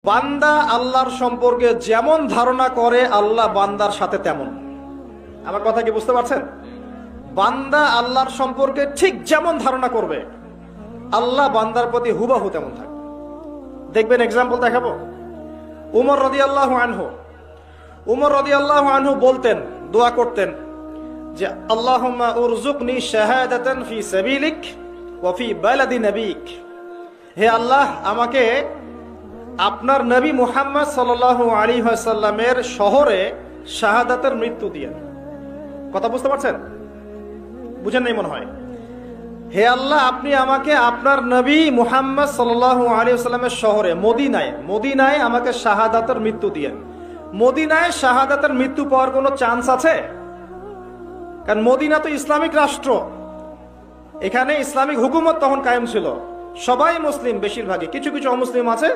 বান্দা আল্লাহর সম্পর্কে যেমন ধারণা করে আল্লাহ বান্দার সাথে তেমন। আমার কথা কি বুঝতে পারছেন? বান্দা আল্লাহর সম্পর্কে ঠিক যেমন ধারণা করবে আল্লাহ বান্দার প্রতি হুবাহু তেমন থাকবে। দেখবেন, এক্সাম্পল দেখাবো। উমর রাদিয়াল্লাহু আনহু বলতেন, দোয়া করতেন যে আল্লাহুম্মা উরযুকনি শাহাদাতান ফি সাবিলিক ওয়া ফি বালাদি নবিক। হে আল্লাহ, আমাকে আপনার নবী মুহাম্মদ সাল্লাল্লাহু আলাইহি ওয়াসাল্লামের শহরে শাহাদাতের মৃত্যু দিয়েন। কথা বুঝতে পারছেন? বুঝেন নাই মনে হয়। হে আল্লাহ, আপনি আমাকে আপনার নবী মুহাম্মদ সাল্লাল্লাহু আলাইহি ওয়াসাল্লামের শহরে মদিনায় আমাকে শাহাদাতের মৃত্যু দিয়েন। মদিনায় শাহাদাতের মৃত্যু পাওয়ার কোনো চান্স আছে? কারণ মদিনা তো ইসলামিক রাষ্ট্র, এখানে ইসলামিক হুকুমত তখন কায়েম ছিল, সবাই মুসলিম, বেশিরভাগই, কিছু কিছু অমুসলিম আছে